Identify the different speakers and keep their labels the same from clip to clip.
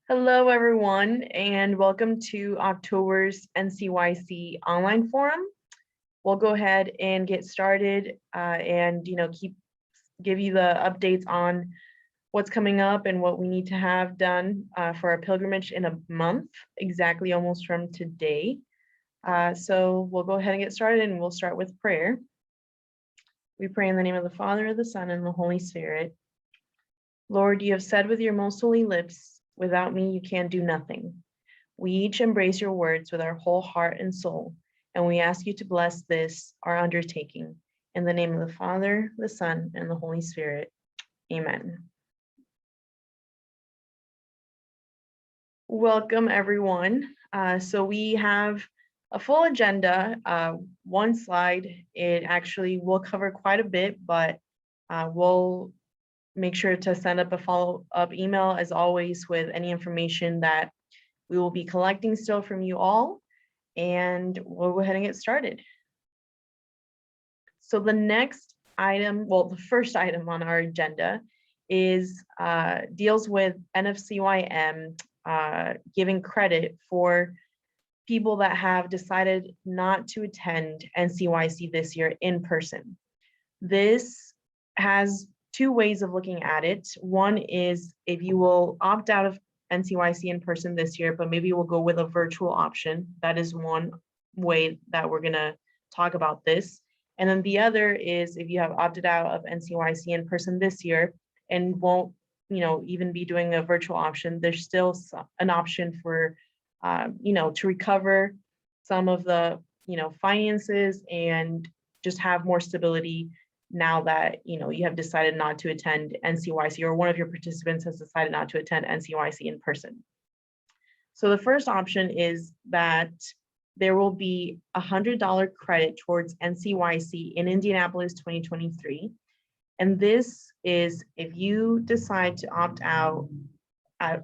Speaker 1: Hello, everyone, and welcome to October's NCYC online forum. We'll go ahead and get started and give you the updates on what's coming up and what we need to have done for our pilgrimage in a month, exactly almost from today. So we'll go ahead and get started, and we'll start with prayer. We pray in the name of the Father, the Son, and the Holy Spirit. Lord, you have said with your most holy lips, without me, you can do nothing. We each embrace your words with our whole heart and soul, and we ask you to bless this, our undertaking. In the name of the Father, the Son, and the Holy Spirit. Amen. Welcome, everyone. So we have a full agenda, one slide. It actually will cover quite a bit, but we'll make sure to send up a follow-up email as always with any information that we will be collecting still from you all, and we'll go ahead and get started. So the next item, well, the first item on our agenda is deals with NCYC giving credit for people that have decided not to attend NCYC this year in person. This has two ways of looking at it. One is if you will opt out of NCYC in person this year, but maybe we'll go with a virtual option. That is one way that we're gonna talk about this. And then the other is if you have opted out of NCYC in person this year and won't, even be doing a virtual option, there's still an option for, to recover some of the, finances and just have more stability now that you have decided not to attend NCYC, or one of your participants has decided not to attend NCYC in person. So the first option is that there will be $100 credit towards NCYC in Indianapolis 2023. And this is if you decide to opt out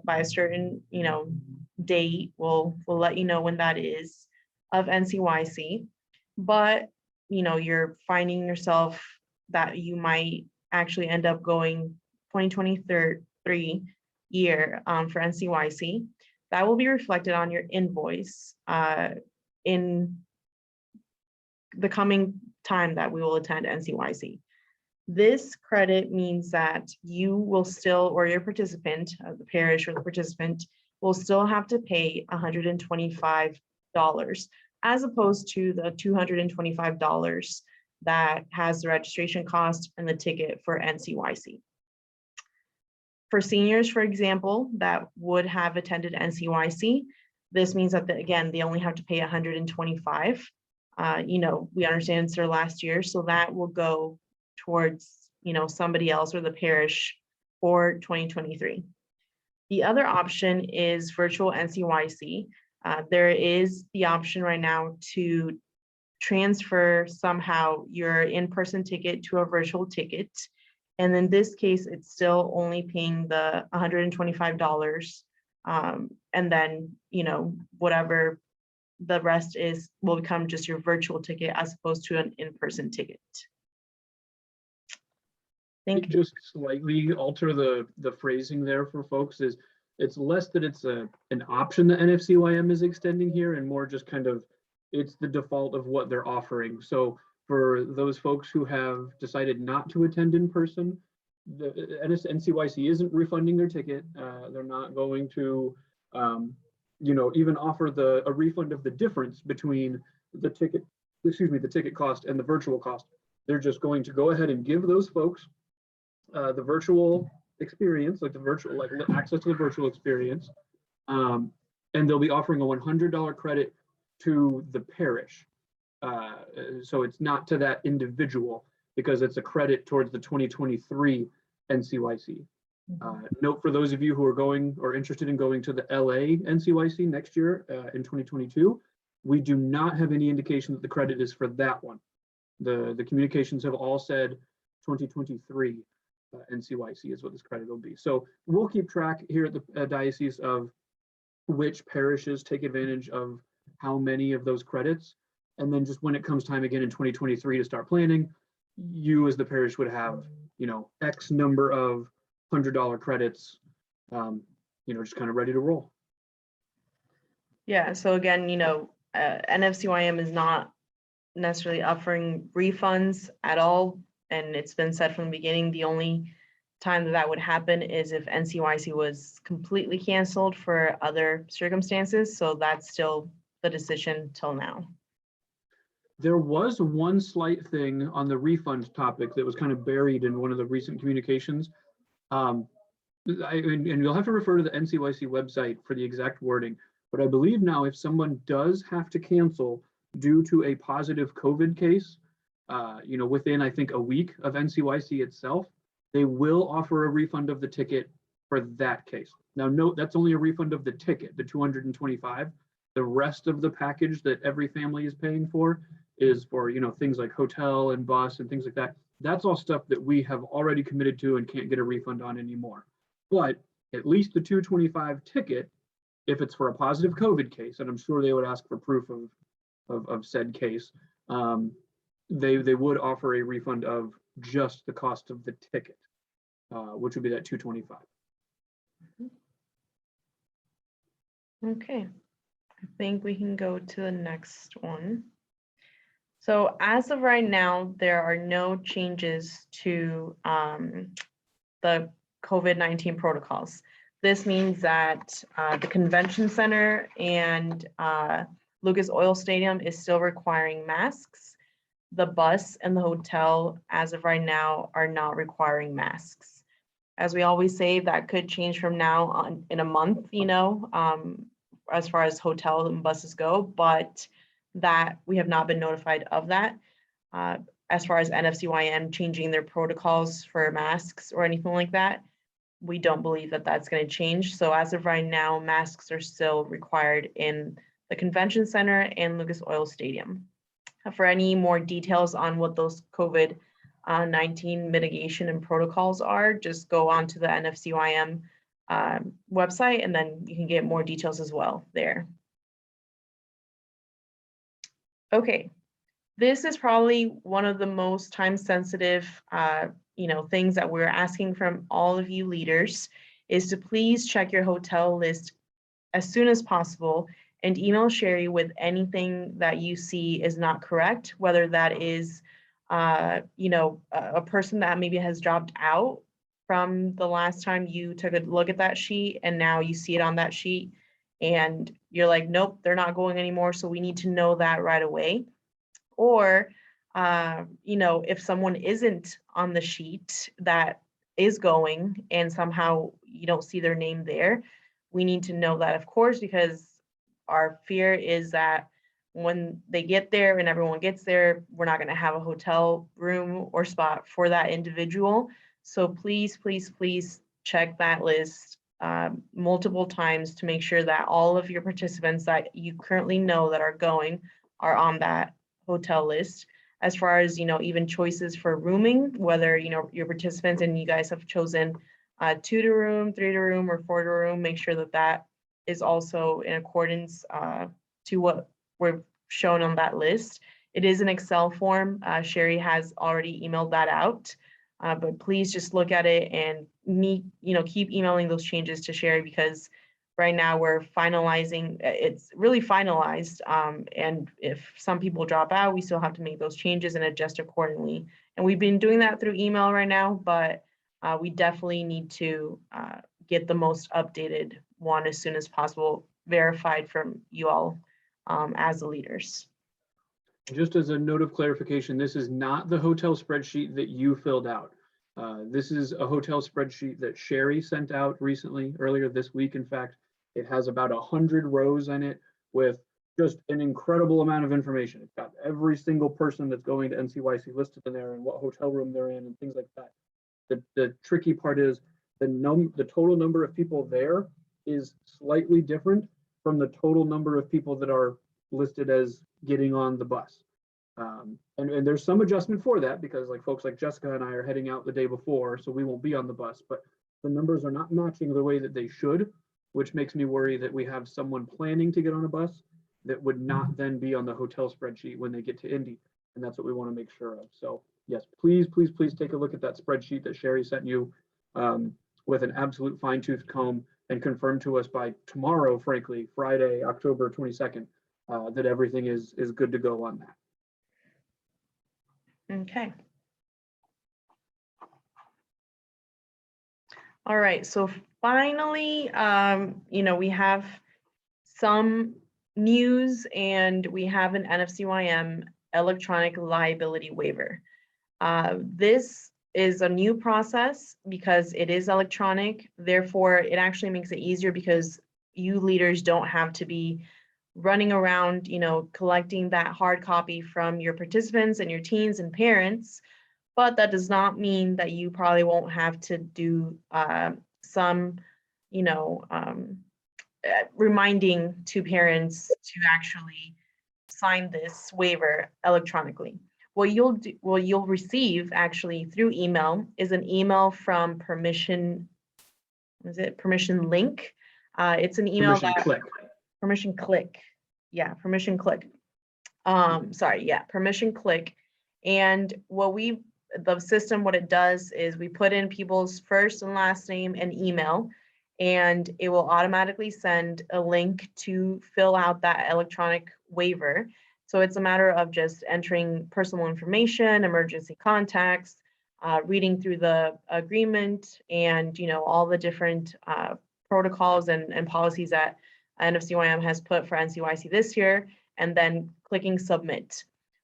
Speaker 1: by a certain date, we'll let you know when that is, of NCYC, but you're finding yourself that you might actually end up going 2023 year for NCYC. That will be reflected on your invoice in the coming time that we will attend NCYC. This credit means that you will still, or your participant, the parish or the participant, will still have to pay $125 as opposed to the $225 that has the registration cost and the ticket for NCYC. For seniors, for example, that would have attended NCYC, this means that, again, they only have to pay $125. We understand it's their last year, so that will go towards, somebody else or the parish for 2023. The other option is virtual NCYC. There is the option right now to transfer somehow your in-person ticket to a virtual ticket. And in this case, it's still only paying the $125. And then, whatever the rest is will become just your virtual ticket as opposed to an in-person ticket.
Speaker 2: Just slightly alter the phrasing there for folks is it's less that it's an option that NCYC is extending here, and more just kind of it's the default of what they're offering. So for those folks who have decided not to attend in person, the NCYC isn't refunding their ticket. They're not going to, even offer a refund of the difference between the ticket cost and the virtual cost. They're just going to go ahead and give those folks the virtual experience, like access to the virtual experience, and they'll be offering a $100 credit to the parish. So it's not to that individual because it's a credit towards the 2023 NCYC. Note for those of you who are going or interested in going to the LA NCYC next year in 2022, we do not have any indication that the credit is for that one. The communications have all said 2023 NCYC is what this credit will be. So we'll keep track here at the diocese of which parishes take advantage of how many of those credits. And then just when it comes time again in 2023 to start planning, you as the parish would have, X number of $100 credits just kind of ready to roll.
Speaker 1: Yeah, so again, NFCYM is not necessarily offering refunds at all. And it's been said from the beginning, the only time that would happen is if NCYC was completely canceled for other circumstances. So that's still the decision till now.
Speaker 2: There was one slight thing on the refund topic that was kind of buried in one of the recent communications. And you'll have to refer to the NCYC website for the exact wording, but I believe now if someone does have to cancel due to a positive COVID case, within, I think, a week of NCYC itself, they will offer a refund of the ticket for that case. Now, note, that's only a refund of the ticket, the $225. The rest of the package that every family is paying for is for, things like hotel and bus and things like that. That's all stuff that we have already committed to and can't get a refund on anymore. But at least the $225 ticket, if it's for a positive COVID case, and I'm sure they would ask for proof of said case, they would offer a refund of just the cost of the ticket, which would be that $225.
Speaker 1: Okay, I think we can go to the next one. So as of right now, there are no changes to the COVID-19 protocols. This means that the convention center and Lucas Oil Stadium is still requiring masks. The bus and the hotel, as of right now, are not requiring masks. As we always say, that could change from now on in a month, as far as hotel and buses go, but that we have not been notified of that. As far as NFCYM changing their protocols for masks or anything like that, we don't believe that that's going to change. So as of right now, masks are still required in the convention center and Lucas Oil Stadium. For any more details on what those COVID-19 mitigation and protocols are, just go on to the NFCYM website, and then you can get more details as well there. Okay, this is probably one of the most time-sensitive things that we're asking from all of you leaders, is to please check your hotel list as soon as possible and email Sherry with anything that you see is not correct, whether that is a person that maybe has dropped out from the last time you took a look at that sheet and now you see it on that sheet and you're like, nope, they're not going anymore, so we need to know that right away. Or if someone isn't on the sheet that is going and somehow you don't see their name there, we need to know that, of course, because our fear is that when they get there and everyone gets there, we're not going to have a hotel room or spot for that individual. So please, please, please check that list multiple times to make sure that all of your participants that you currently know that are going are on that hotel list. As far as, even choices for rooming, whether, your participants and you guys have chosen 2-to-room, 3-to-room, or 4-to-room, make sure that that is also in accordance to what we're shown on that list. It is an Excel form. Sherry has already emailed that out, but please just look at it and keep emailing those changes to Sherry, because right now we're finalizing, it's really finalized. And if some people drop out, we still have to make those changes and adjust accordingly. And we've been doing that through email right now, but we definitely need to get the most updated one as soon as possible, verified from you all as the leaders.
Speaker 2: Just as a note of clarification, this is not the hotel spreadsheet that you filled out. This is a hotel spreadsheet that Sherry sent out recently, earlier this week. In fact, it has about 100 rows in it with just an incredible amount of information. It's got every single person that's going to NCYC listed in there and what hotel room they're in and things like that. The tricky part is the total number of people there is slightly different from the total number of people that are listed as getting on the bus. And there's some adjustment for that, because folks like Jessica and I are heading out the day before, so we won't be on the bus, but the numbers are not matching the way that they should, which makes me worry that we have someone planning to get on a bus that would not then be on the hotel spreadsheet when they get to Indy. And that's what we want to make sure of. So yes, please, please, please take a look at that spreadsheet that Sherry sent you with an absolute fine-tooth comb and confirm to us by tomorrow, frankly, Friday, October 22nd, that everything is good to go on that.
Speaker 1: Okay. All right, so finally, we have some news, and we have an NFCYM electronic liability waiver. This is a new process because it is electronic. Therefore, it actually makes it easier because you leaders don't have to be running around, collecting that hard copy from your participants and your teens and parents. But that does not mean that you probably won't have to do some, reminding to parents to actually sign this waiver electronically. What you'll receive actually through email is an email from Permission Link. It's an email Permission Click. Yeah, Permission Click. Permission Click. And the system, what it does is we put in people's first and last name and email, and it will automatically send a link to fill out that electronic waiver. So it's a matter of just entering personal information, emergency contacts, reading through the agreement, and all the different protocols and policies that NFCYM has put for NCYC this year, and then clicking submit.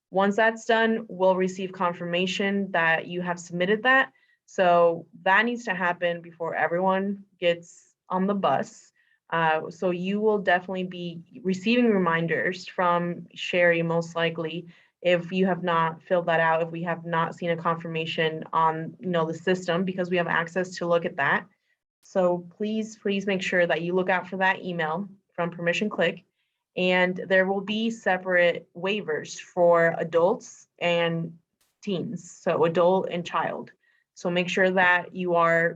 Speaker 1: Once that's done, we'll receive confirmation that you have submitted that. So that needs to happen before everyone gets on the bus. So you will definitely be receiving reminders from Sherry, most likely, if you have not filled that out, if we have not seen a confirmation on the system, because we have access to look at that. So please make sure that you look out for that email from Permission Click. And there will be separate waivers for adults and teens, so adult and child. So make sure that you are,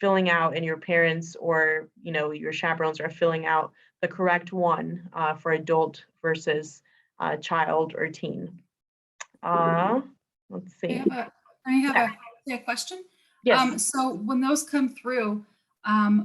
Speaker 1: filling out, and your parents or, your chaperones are filling out the correct one for adult versus child or teen. Let's see.
Speaker 3: I have a question.
Speaker 1: Yes.
Speaker 3: So when those come through,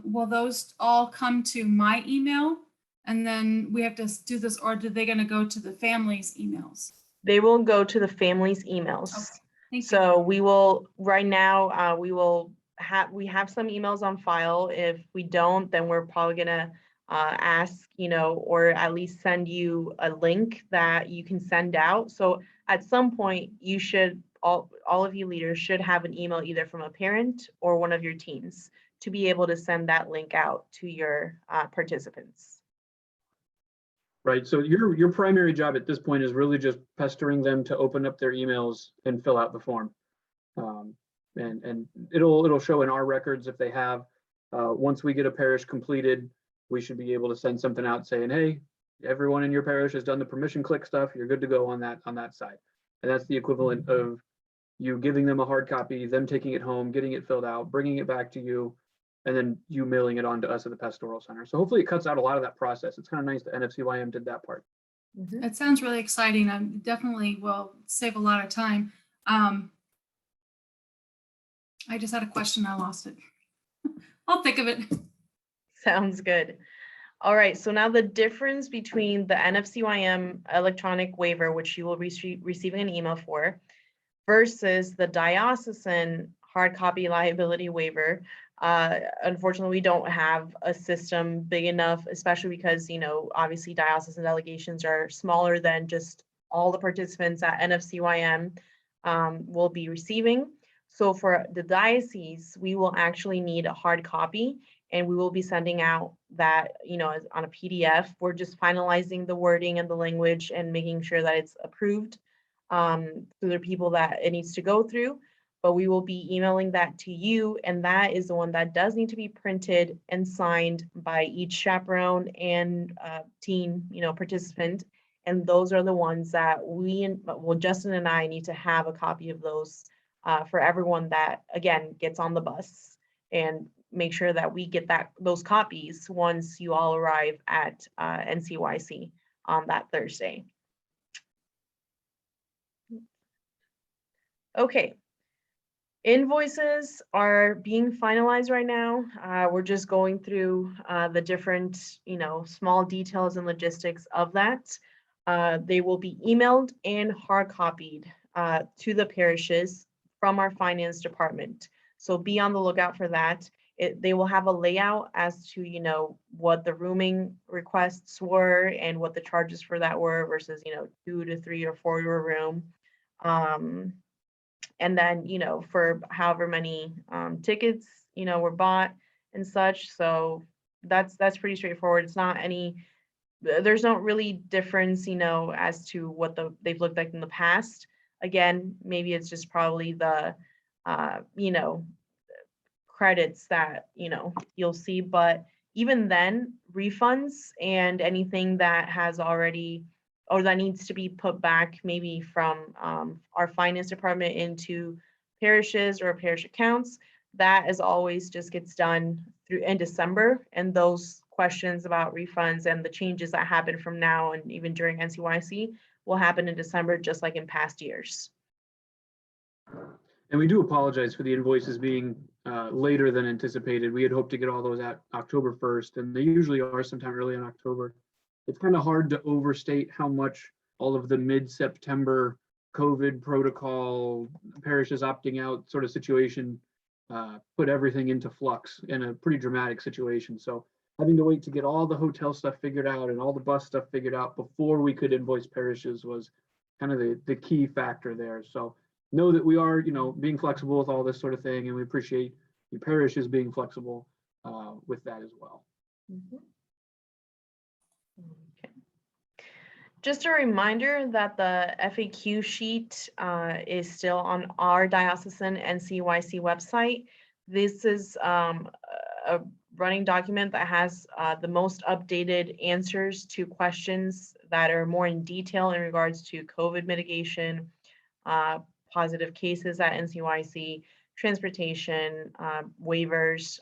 Speaker 3: will those all come to my email? And then we have to do this, or are they going to go to the family's emails?
Speaker 1: They will go to the family's emails.
Speaker 3: Okay. Thank you.
Speaker 1: So we will, right now, we have some emails on file. If we don't, then we're probably gonna ask, or at least send you a link that you can send out. So at some point, you should, all of you leaders should have an email either from a parent or one of your teens to be able to send that link out to your participants.
Speaker 2: Right. So your primary job at this point is really just pestering them to open up their emails and fill out the form. And it'll show in our records if they have. Once we get a parish completed, we should be able to send something out saying, hey, everyone in your parish has done the Permission Click stuff. You're good to go on that side. And that's the equivalent of you giving them a hard copy, them taking it home, getting it filled out, bringing it back to you, and then you mailing it on to us at the Pastoral Center. So hopefully it cuts out a lot of that process. It's kind of nice that NFCYM did that part.
Speaker 1: Mm-hmm.
Speaker 3: It sounds really exciting. I definitely will save a lot of time. I just had a question. I lost it. I'll think of it.
Speaker 1: Sounds good. All right, so now the difference between the NFCYM electronic waiver, which you will receiving an email for, versus the diocesan hard copy liability waiver. Unfortunately, we don't have a system big enough, especially because, obviously diocesan delegations are smaller than just all the participants at NFCYM will be receiving. So for the diocese, we will actually need a hard copy, and we will be sending out that, on a PDF. We're just finalizing the wording and the language and making sure that it's approved through the people that it needs to go through. But we will be emailing that to you, and that is the one that does need to be printed and signed by each chaperone and teen, participant. And those are the ones that Justin and I need to have a copy of those for everyone that, again, gets on the bus, and make sure that we get those copies once you all arrive at NCYC on that Thursday. Okay. Invoices are being finalized right now. We're just going through the different, small details and logistics of that. They will be emailed and hard copied to the parishes from our finance department. So be on the lookout for that. They will have a layout as to, what the rooming requests were and what the charges for that were versus, 2 to 3 or 4 year room. And then, for however many tickets, were bought and such. So that's pretty straightforward. It's not any, there's no really difference, as to what they've looked like in the past. Again, maybe it's just probably the, credits that, you'll see. But even then, refunds and anything that has already or that needs to be put back maybe from our finance department into parishes or parish accounts, that as always just gets done through in December. And those questions about refunds and the changes that happen from now and even during NCYC will happen in December, just like in past years.
Speaker 2: And we do apologize for the invoices being later than anticipated. We had hoped to get all those at October 1st, and they usually are sometime early in October. It's kind of hard to overstate how much all of the mid-September COVID protocol, parishes opting out sort of situation put everything into flux in a pretty dramatic situation. So having to wait to get all the hotel stuff figured out and all the bus stuff figured out before we could invoice parishes was kind of the key factor there. So know that we are, being flexible with all this sort of thing, and we appreciate the parishes being flexible with that as well.
Speaker 1: Mhm. Okay. Just a reminder that the FAQ sheet is still on our diocesan NCYC website. This is a running document that has the most updated answers to questions that are more in detail in regards to COVID mitigation, positive cases at NCYC, transportation, waivers,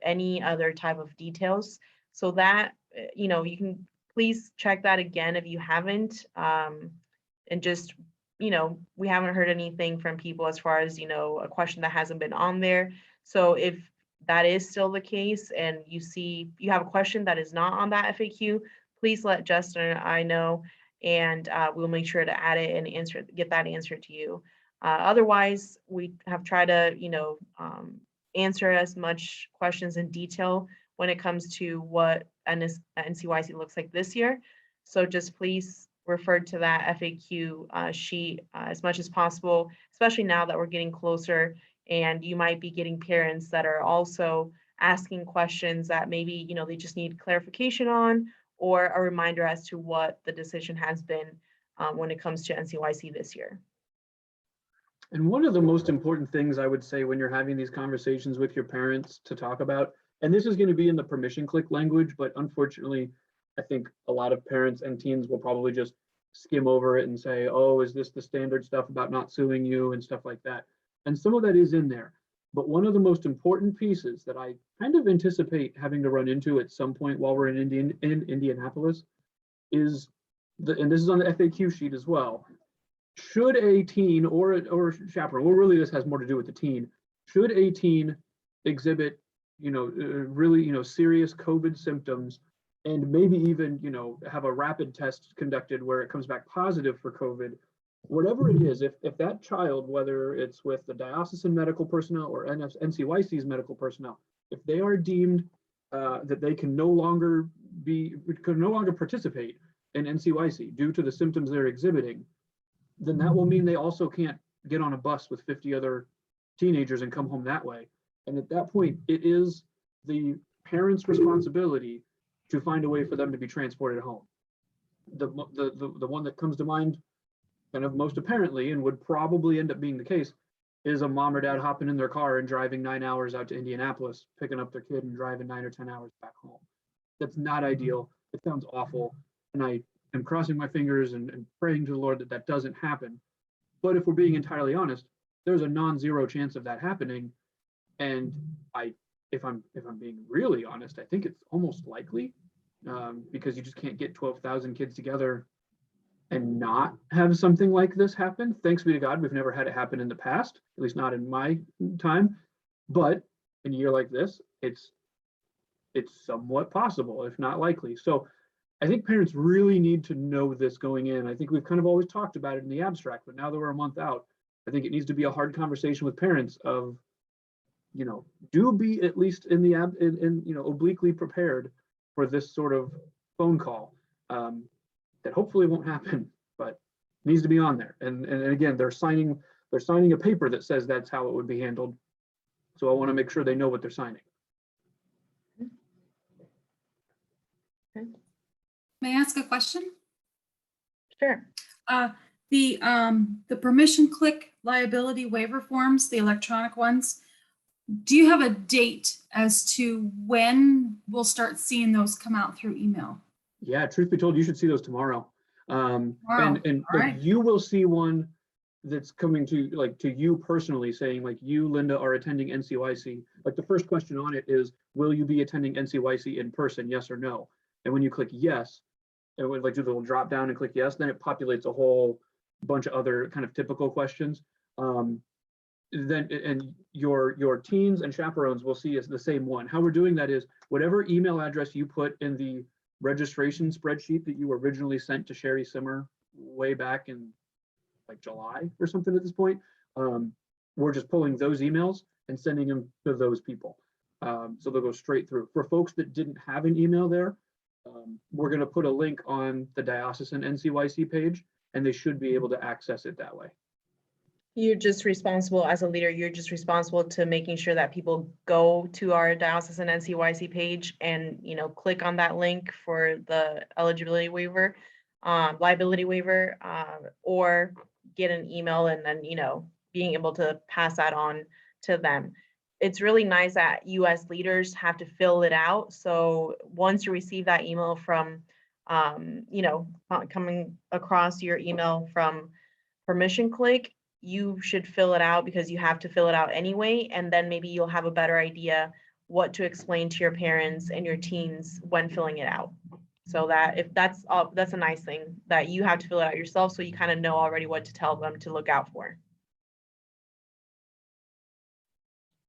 Speaker 1: any other type of details. So that, you can please check that again if you haven't. And just, we haven't heard anything from people as far as, a question that hasn't been on there. So if that is still the case and you have a question that is not on that FAQ, please let Justin and I know, and we'll make sure to add it and get that answer to you. Otherwise, we have tried to, answer as much questions in detail when it comes to what NCYC looks like this year. So just please refer to that FAQ sheet as much as possible, especially now that we're getting closer and you might be getting parents that are also asking questions that maybe, they just need clarification on, or a reminder as to what the decision has been when it comes to NCYC this year.
Speaker 2: And one of the most important things I would say when you're having these conversations with your parents to talk about, and this is going to be in the permission click language, but unfortunately, I think a lot of parents and teens will probably just skim over it and say, oh, is this the standard stuff about not suing you and stuff like that? And some of that is in there. But one of the most important pieces that I kind of anticipate having to run into at some point while we're in Indianapolis is, and this is on the FAQ sheet as well, should a teen or chaperone, well, really this has more to do with the teen, should a teen exhibit, really, serious COVID symptoms and maybe even, have a rapid test conducted where it comes back positive for COVID, whatever it is, if that child, whether it's with the diocesan medical personnel or NCYC's medical personnel, if they are deemed that they can no longer participate in NCYC due to the symptoms they're exhibiting, then that will mean they also can't get on a bus with 50 other teenagers and come home that way. And at that point, it is the parents' responsibility to find a way for them to be transported home. The one that comes to mind kind of most apparently, and would probably end up being the case, is a mom or dad hopping in their car and driving 9 hours out to Indianapolis, picking up their kid and driving 9 or 10 hours back home. That's not ideal. It sounds awful. And I am crossing my fingers and praying to the Lord that that doesn't happen. But if we're being entirely honest, there's a non-zero chance of that happening. And if I'm being really honest, I think it's almost likely, because you just can't get 12,000 kids together and not have something like this happen. Thanks be to God, we've never had it happen in the past, at least not in my time. But in a year like this, it's somewhat possible, if not likely. So I think parents really need to know this going in. I think we've kind of always talked about it in the abstract, but now that we're a month out, I think it needs to be a hard conversation with parents of, do be at least in the obliquely prepared for this sort of phone call. That hopefully won't happen, but needs to be on there. And again, they're signing a paper that says that's how it would be handled. So I want to make sure they know what they're signing.
Speaker 3: May I ask a question?
Speaker 1: Sure.
Speaker 3: The permission click liability waiver forms, the electronic ones, do you have a date as to when we'll start seeing those come out through email?
Speaker 2: Yeah, truth be told, you should see those tomorrow.
Speaker 3: Wow.
Speaker 2: And
Speaker 3: All right.
Speaker 2: you will see one that's coming to you personally, saying like, you, Linda, are attending NCYC. Like the first question on it is, will you be attending NCYC in person, yes or no? And when you click yes, it would like do the little drop down and click yes, then it populates a whole bunch of other kind of typical questions. Then and your teens and chaperones will see as the same one. How we're doing that is whatever email address you put in the registration spreadsheet that you originally sent to Sherry Simmer way back in like July or something at this point, we're just pulling those emails and sending them to those people. So they'll go straight through. For folks that didn't have an email there, we're going to put a link on the diocesan NCYC page, and they should be able to access it that way.
Speaker 1: You're just responsible as a leader, you're just responsible to making sure that people go to our diocesan NCYC page and, click on that link for the eligibility waiver, liability waiver, or get an email and then, being able to pass that on to them. It's really nice that you as leaders have to fill it out. So once you receive that email from, coming across your email from permission click, you should fill it out because you have to fill it out anyway. And then maybe you'll have a better idea what to explain to your parents and your teens when filling it out. So that if that's a nice thing that you have to fill it out yourself. So you kind of know already what to tell them to look out for.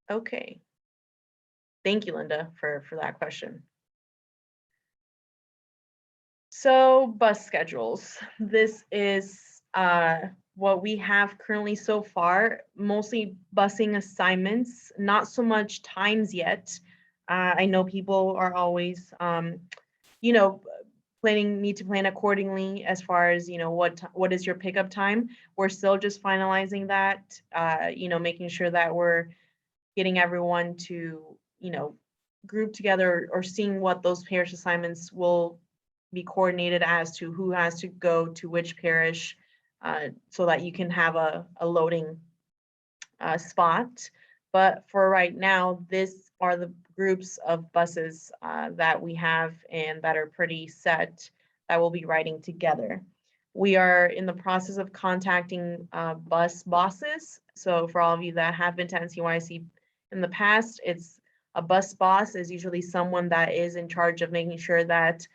Speaker 1: Okay. Thank you, Linda, for that question. So bus schedules. This is what we have currently so far, mostly busing assignments, not so much times yet. I know people are always, need to plan accordingly as far as, what is your pickup time. We're still just finalizing that, making sure that we're getting everyone to, group together or seeing what those parish assignments will be coordinated as to who has to go to which parish, so that you can have a loading spot. But for right now, this are the groups of buses that we have and that are pretty set that we'll be riding together. We are in the process of contacting bus bosses. So for all of you that have been to NCYC in the past, it's a bus boss is usually someone that is in charge of making sure that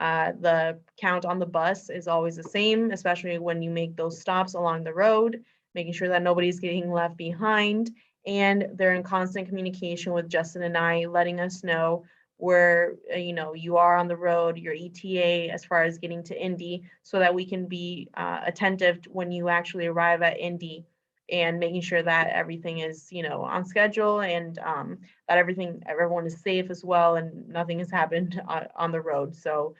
Speaker 1: the count on the bus is always the same, especially when you make those stops along the road, making sure that nobody's getting left behind. And they're in constant communication with Justin and I, letting us know where, you are on the road, your ETA as far as getting to Indy, so that we can be attentive when you actually arrive at Indy and making sure that everything is, on schedule and that everyone is safe as well and nothing has happened on the road. So,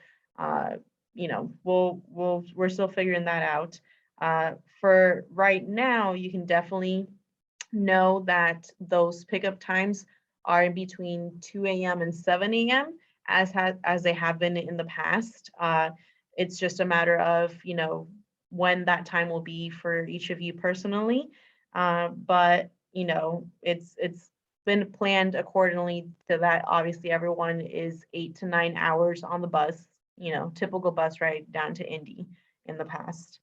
Speaker 1: we're still figuring that out. For right now, you can definitely know that those pickup times are in between 2 a.m. and 7 a.m. as they have been in the past. It's just a matter of, when that time will be for each of you personally. But, it's been planned accordingly to that. Obviously, everyone is 8 to 9 hours on the bus, typical bus ride down to Indy in the past.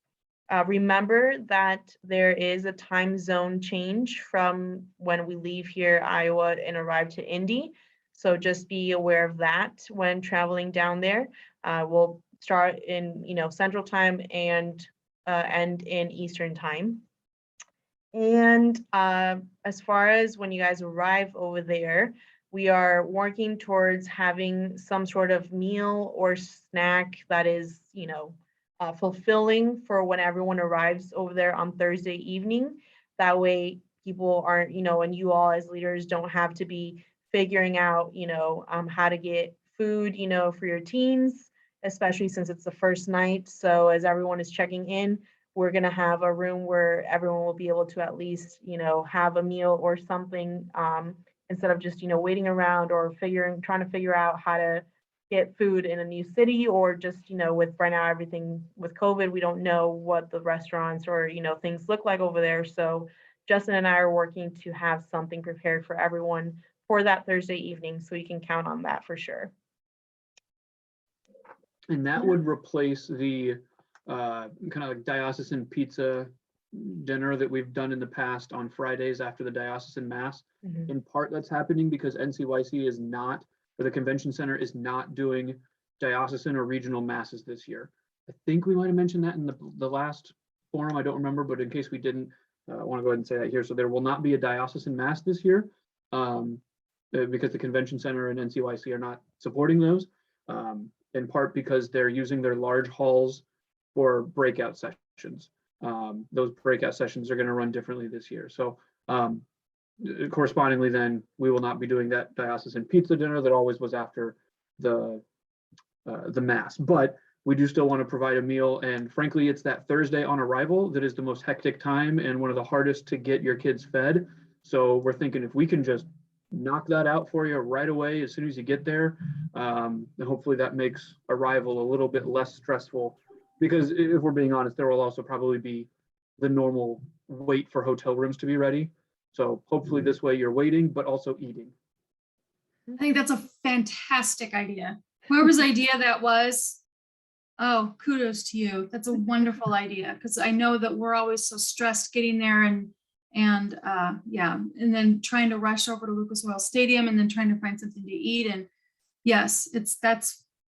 Speaker 1: Remember that there is a time zone change from when we leave here, Iowa, and arrive to Indy. So just be aware of that when traveling down there. We'll start in, Central Time and end in Eastern Time. And as far as when you guys arrive over there, we are working towards having some sort of meal or snack that is, fulfilling for when everyone arrives over there on Thursday evening. That way people aren't, and you all as leaders don't have to be figuring out, how to get food, for your teens, especially since it's the first night. So as everyone is checking in, we're going to have a room where everyone will be able to at least, have a meal or something, instead of just, waiting around or trying to figure out how to get food in a new city, or just, with right now everything with COVID, we don't know what the restaurants or, things look like over there. So Justin and I are working to have something prepared for everyone for that Thursday evening. So you can count on that for sure.
Speaker 2: And that would replace the kind of like diocesan pizza dinner that we've done in the past on Fridays after the diocesan mass.
Speaker 1: Mhm.
Speaker 2: In part, that's happening because NCYC is not, or the convention center is not doing diocesan or regional masses this year. I think we might have mentioned that in the last forum. I don't remember, but in case we didn't, I want to go ahead and say that here. So there will not be a diocesan mass this year, because the convention center and NCYC are not supporting those, in part because they're using their large halls for breakout sessions. Those breakout sessions are going to run differently this year. So correspondingly, then we will not be doing that diocesan pizza dinner that always was after the mass. But we do still want to provide a meal. And frankly, it's that Thursday on arrival that is the most hectic time and one of the hardest to get your kids fed. So we're thinking if we can just knock that out for you right away as soon as you get there, then hopefully that makes arrival a little bit less stressful. Because if we're being honest, there will also probably be the normal wait for hotel rooms to be ready. So hopefully this way you're waiting, but also eating.
Speaker 3: I think that's a fantastic idea. Whoever's idea that was, oh, kudos to you. That's a wonderful idea, because I know that we're always so stressed getting there and yeah, and then trying to rush over to Lucas Oil Stadium and then trying to find something to eat. And yes,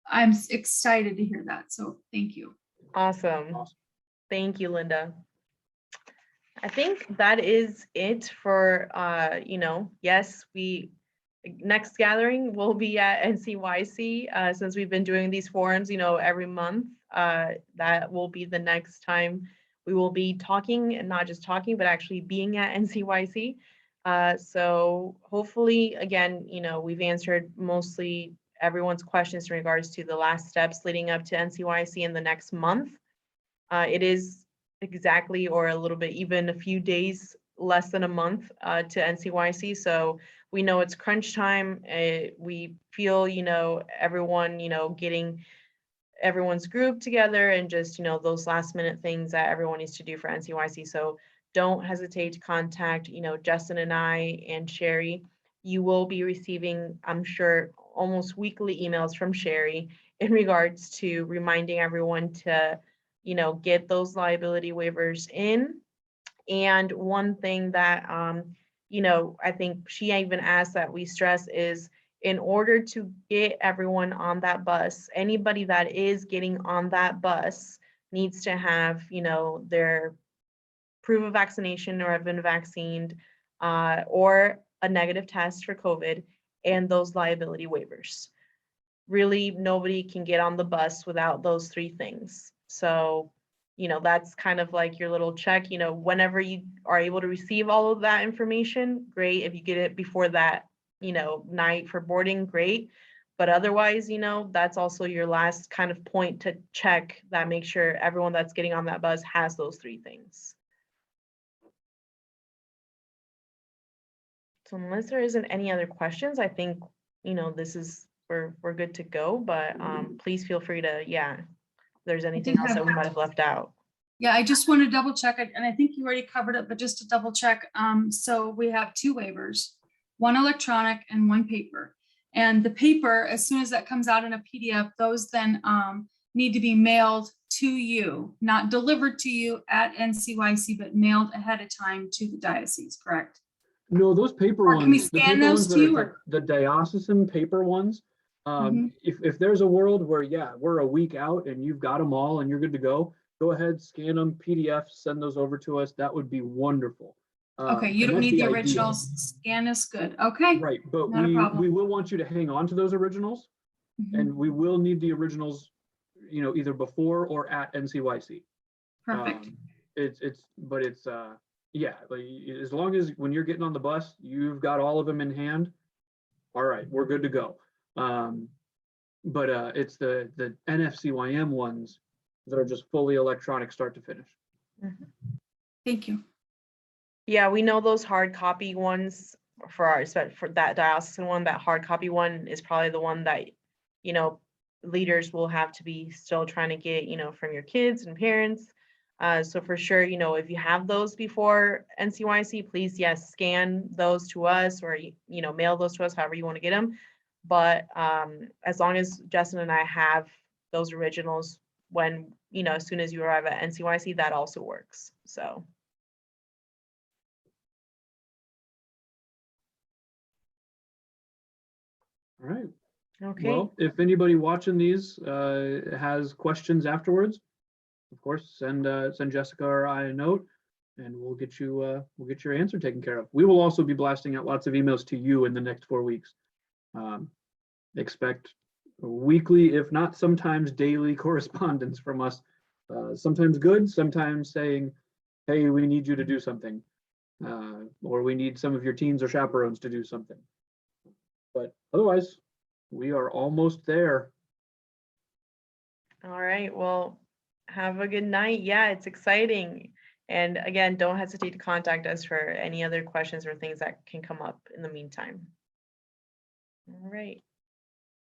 Speaker 3: I'm excited to hear that. So thank you.
Speaker 1: Awesome. Thank you, Linda. I think that is it for, yes, next gathering will be at NCYC, since we've been doing these forums, every month. That will be the next time we will be talking, and not just talking, but actually being at NCYC. So hopefully, again, we've answered mostly everyone's questions in regards to the last steps leading up to NCYC in the next month. It is exactly, or a little bit, even a few days less than a month to NCYC. So we know it's crunch time. We feel, everyone, getting everyone's group together and just, those last minute things that everyone needs to do for NCYC. So don't hesitate to contact, Justin and I and Sherry. You will be receiving, I'm sure, almost weekly emails from Sherry in regards to reminding everyone to, get those liability waivers in. And one thing that, I think she even asked that we stress is, in order to get everyone on that bus, anybody that is getting on that bus needs to have, their proof of vaccination or have been vaccinated, or a negative test for COVID, and those liability waivers. Really, nobody can get on the bus without those three things. So, that's kind of like your little check, whenever you are able to receive all of that information, great. If you get it before that, night for boarding, great. But otherwise, that's also your last kind of point to check that, make sure everyone that's getting on that bus has those three things. So unless there isn't any other questions, I think, we're good to go, but please feel free to, if there's anything else that we might have left out.
Speaker 3: Yeah, I just want to double check it, and I think you already covered it, but just to double check. So we have two waivers, one electronic and one paper. And the paper, as soon as that comes out in a PDF, those then need to be mailed to you, not delivered to you at NCYC, but mailed ahead of time to the diocese, correct?
Speaker 2: No, those paper
Speaker 3: Or
Speaker 2: ones.
Speaker 3: can we
Speaker 2: the
Speaker 3: scan
Speaker 2: paper
Speaker 3: those
Speaker 2: ones that
Speaker 3: to you,
Speaker 2: are
Speaker 3: or?
Speaker 2: the diocesan paper ones, If there's a world where, yeah, we're a week out and you've got them all and you're good to go ahead, scan them, PDF, send those over to us. That would be wonderful.
Speaker 3: Okay, you
Speaker 2: And
Speaker 3: don't
Speaker 2: that's
Speaker 3: need the
Speaker 2: ideal.
Speaker 3: originals. Scan is good. Okay.
Speaker 2: Right, but
Speaker 3: Not a problem.
Speaker 2: we will want you to hang on to those originals,
Speaker 3: Mhm.
Speaker 2: and we will need the originals, either before or at NCYC.
Speaker 3: Perfect.
Speaker 2: Yeah, like, as long as when you're getting on the bus, you've got all of them in hand. All right, we're good to go. But it's the NFCYM ones that are just fully electronic start to finish.
Speaker 3: Thank you.
Speaker 1: Yeah, we know those hard copy ones for that diocesan one, that hard copy one is probably the one that, leaders will have to be still trying to get, from your kids and parents. So for sure, if you have those before NCYC, please, yes, scan those to us or, mail those to us, however you want to get them. But as long as Justin and I have those originals when, as soon as you arrive at NCYC, that also works. So.
Speaker 2: All right.
Speaker 1: Okay.
Speaker 2: Well, if anybody watching these has questions afterwards, of course, send Jessica or I a note, and we'll get your answer taken care of. We will also be blasting out lots of emails to you in the next 4 weeks. Expect weekly, if not sometimes daily, correspondence from us. Sometimes good, sometimes saying, "Hey, we need you to do something," or "We need some of your teens or chaperones to do something." But otherwise, we are almost there.
Speaker 1: All right. Well, have a good night. Yeah, it's exciting. And again, don't hesitate to contact us for any other questions or things that can come up in the meantime. All right.